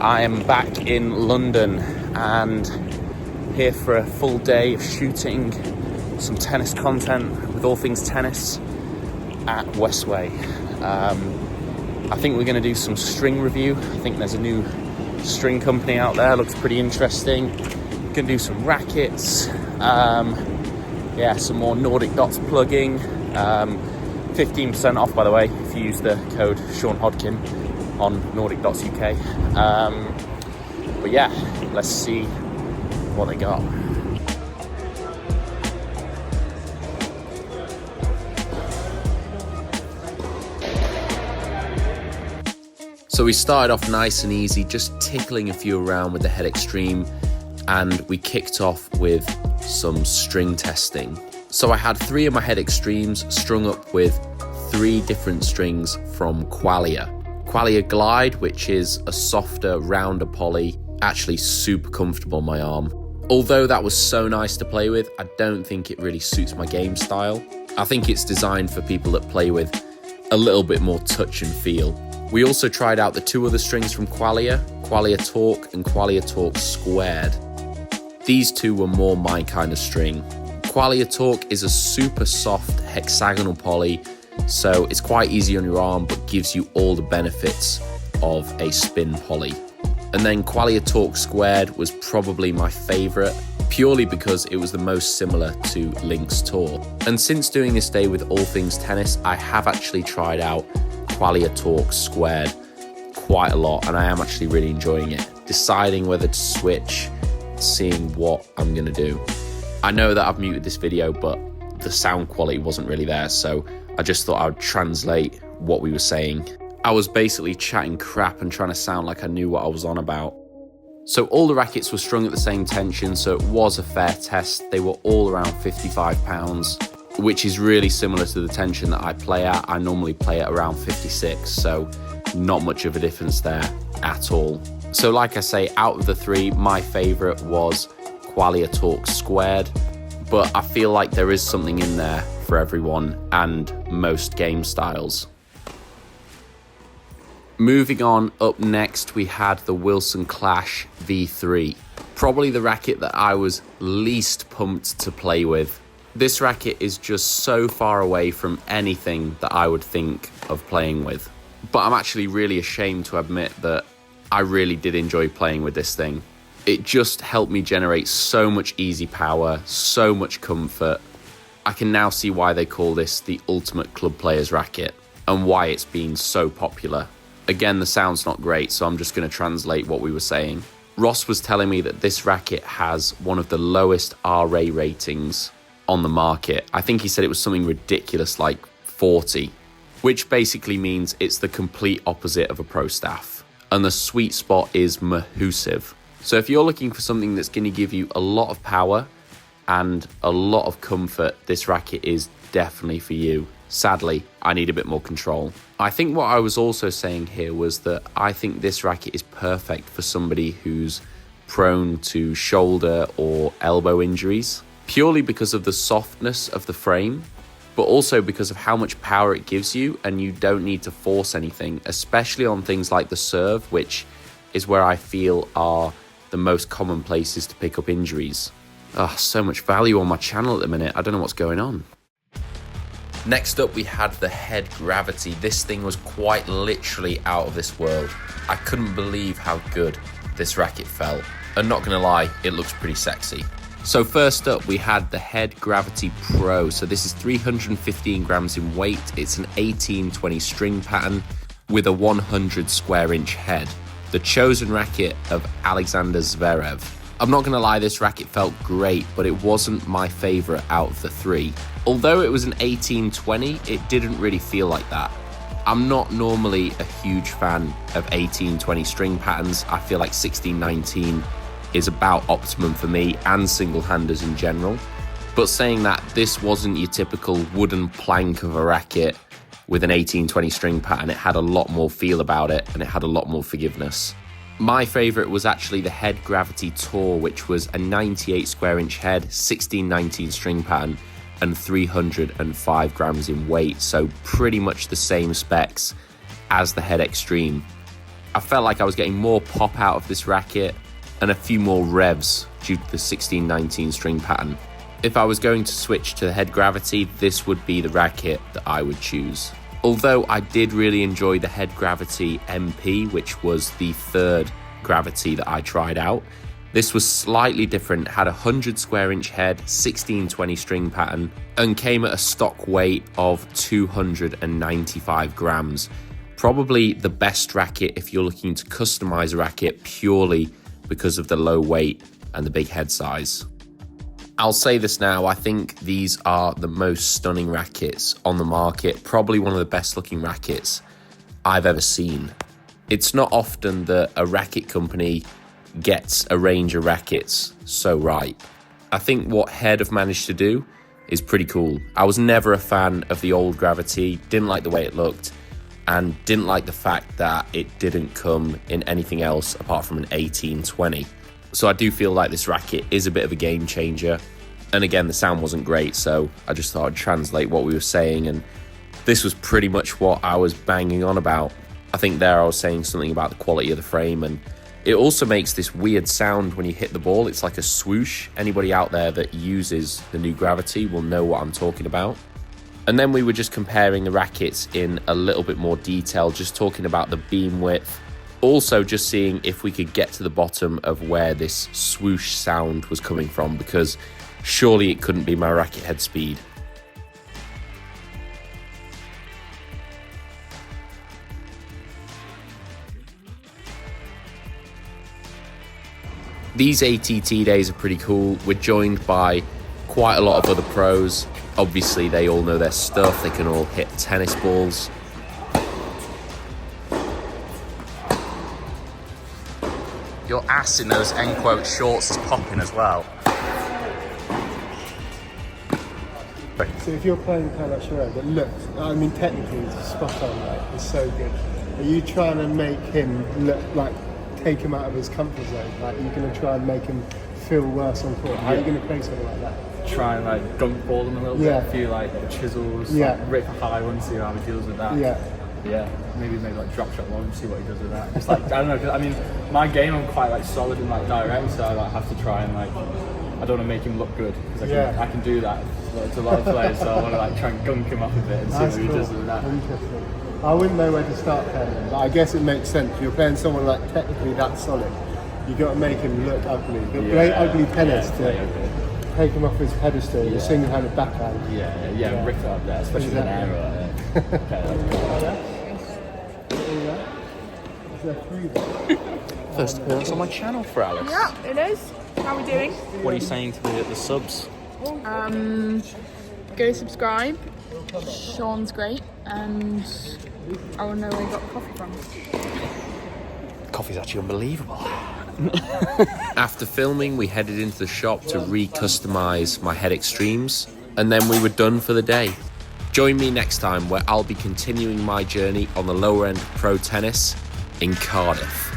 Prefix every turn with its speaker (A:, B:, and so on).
A: I am back in London and here for a full day of shooting some tennis content with All Things Tennis at Westway. I think we're going to do some string review. I think there's a new string company out there, looks pretty interesting. Going to do some rackets, some more Nordic Dots plugging. 15% off, by the way, if you use the code SEANHODKIN on Nordic Dots UK. But yeah, let's see what they got. So we started off nice and easy, just tickling a few around with the Head Extreme, and we kicked off with some string testing. So I had 3 of my Head Extremes strung up with 3 different strings from Qualia. Qualia Glide, which is a softer, rounder poly, actually super comfortable on my arm. Although that was so nice to play with, I don't think it really suits my game style. I think it's designed for people that play with a little bit more touch and feel. We also tried out the 2 other strings from Qualia, Qualia Talk and Qualia Talk Squared. These 2 were more my kind of string. Qualia Talk is a super soft hexagonal poly, so it's quite easy on your arm but gives you all the benefits of a spin poly. And then Qualia Talk Squared was probably my favourite, purely because it was the most similar to Link's Tour. And since doing this day with All Things Tennis, I have actually tried out Qualia Talk Squared quite a lot, and I am actually really enjoying it. Deciding whether to switch, seeing what I'm going to do. I know that I've muted this video, but the sound quality wasn't really there, so I just thought I would translate what we were saying. I was basically chatting crap and trying to sound like I knew what I was on about. So all the rackets were strung at the same tension, so it was a fair test. They were all around 55 pounds, which is really similar to the tension that I play at. I normally play at around 56, so not much of a difference there at all. So like I say, out of the 3, my favourite was Qualia Talk Squared, but I feel like there is something in there for everyone and most game styles. Moving on, up next we had the Wilson Clash V3. Probably the racket that I was least pumped to play with. This racket is just so far away from anything that I would think of playing with. But I'm actually really ashamed to admit that I really did enjoy playing with this thing. It just helped me generate so much easy power, so much comfort. I can now see why they call this the ultimate club player's racket and why it's been so popular. Again, the sound's not great, so I'm just going to translate what we were saying. Ross was telling me that this racket has one of the lowest RA ratings on the market. I think he said it was something ridiculous like 40, which basically means it's the complete opposite of a pro staff. And the sweet spot is mahoosive. So if you're looking for something that's going to give you a lot of power and a lot of comfort, this racket is definitely for you. Sadly, I need a bit more control. I think what I was also saying here was that I think this racket is perfect for somebody who's prone to shoulder or elbow injuries, purely because of the softness of the frame, but also because of how much power it gives you, and you don't need to force anything, especially on things like the serve, which is where I feel are the most common places to pick up injuries. So much value on my channel at the minute, I don't know what's going on. Next up we had the Head Gravity. This thing was quite literally out of this world. I couldn't believe how good this racket felt. And not gonna lie, it looks pretty sexy. So first up we had the Head Gravity Pro. So this is 315 grams in weight. It's an 1820 string pattern with a 100 square inch head. The chosen racket of Alexander Zverev. I'm not gonna lie, this racket felt great, but it wasn't my favorite out of the 3. Although it was an 1820, it didn't really feel like that. I'm not normally a huge fan of 1820 string patterns. I feel like 1619 is about optimum for me and single-handers in general. But saying that, this wasn't your typical wooden plank of a racket with an 1820 string pattern. It had a lot more feel about it, and it had a lot more forgiveness. My favourite was actually the Head Gravity Tour, which was a 98 square inch head, 1619 string pattern, and 305 grams in weight. So pretty much the same specs as the Head Extreme. I felt like I was getting more pop out of this racket and a few more revs due to the 16-19 string pattern. If I was going to switch to the head gravity, this would be the racket that I would choose. Although I did really enjoy the head gravity MP, which was the third gravity that I tried out. This was slightly different, had a 100 square inch head, 16-20 string pattern, and came at a stock weight of 295 grams. Probably the best racket if you're looking to customize a racket purely because of the low weight and the big head size. I'll say this now, I think these are the most stunning rackets on the market, probably one of the best looking rackets I've ever seen. It's not often that a racket company gets a range of rackets so right. I think what Head have managed to do is pretty cool. I was never a fan of the old Gravity, didn't like the way it looked, and didn't like the fact that it didn't come in anything else apart from an 18-20. So I do feel like this racket is a bit of a game changer. And again, the sound wasn't great, so I just thought I'd translate what we were saying, and this was pretty much what I was banging on about. I think there I was saying something about the quality of the frame, and it also makes this weird sound when you hit the ball. It's like a swoosh. Anybody out there that uses the new Gravity will know what I'm talking about. And then we were just comparing the rackets in a little bit more detail, just talking about the beam width. Also just seeing if we could get to the bottom of where this swoosh sound was coming from, because surely it couldn't be my racket head speed. These ATT days are pretty cool. We're joined by quite a lot of other pros. Obviously, they all know their stuff. They can all hit tennis balls.
B: Your ass in those end quote shorts is popping as well.
C: So if you're playing kind of like charade, it looks, I mean technically it's spot on, like, it's so good. Are you trying to make him look like, take him out of his comfort zone? Like, are you going to try and make him feel worse on court? How are you going to play something like that?
D: Try and like gunk ball them a little bit, a few like chisels, like, rip a high one, see how he deals with that. Maybe like drop shot one, see what he does with that. It's like, I don't know, 'cause, I mean, my game I'm quite like solid and like direct, so I like have to try and like, I don't want to make him look good, because I can do that to a lot of players, so I want to like try and gunk him up a bit and see what he does with that.
C: Interesting. I wouldn't know where to start playing him, but I guess it makes sense. If you're playing someone like technically that solid, you got to make him look ugly. You've got to play ugly tennis to take him off his pedestal with a single-handed backhand.
D: Rip it up there, especially with an arrow.
B: First appearance on my channel for Alice.
E: Yeah, it is. How are we doing?
B: What are you saying to the subs?
E: Go subscribe. Sean's great, and I want to know where you got the coffee from.
B: Coffee's actually unbelievable.
A: After filming, we headed into the shop to re-customize my head extremes, and then we were done for the day. Join me next time where I'll be continuing my journey on the lower end of pro tennis in Cardiff.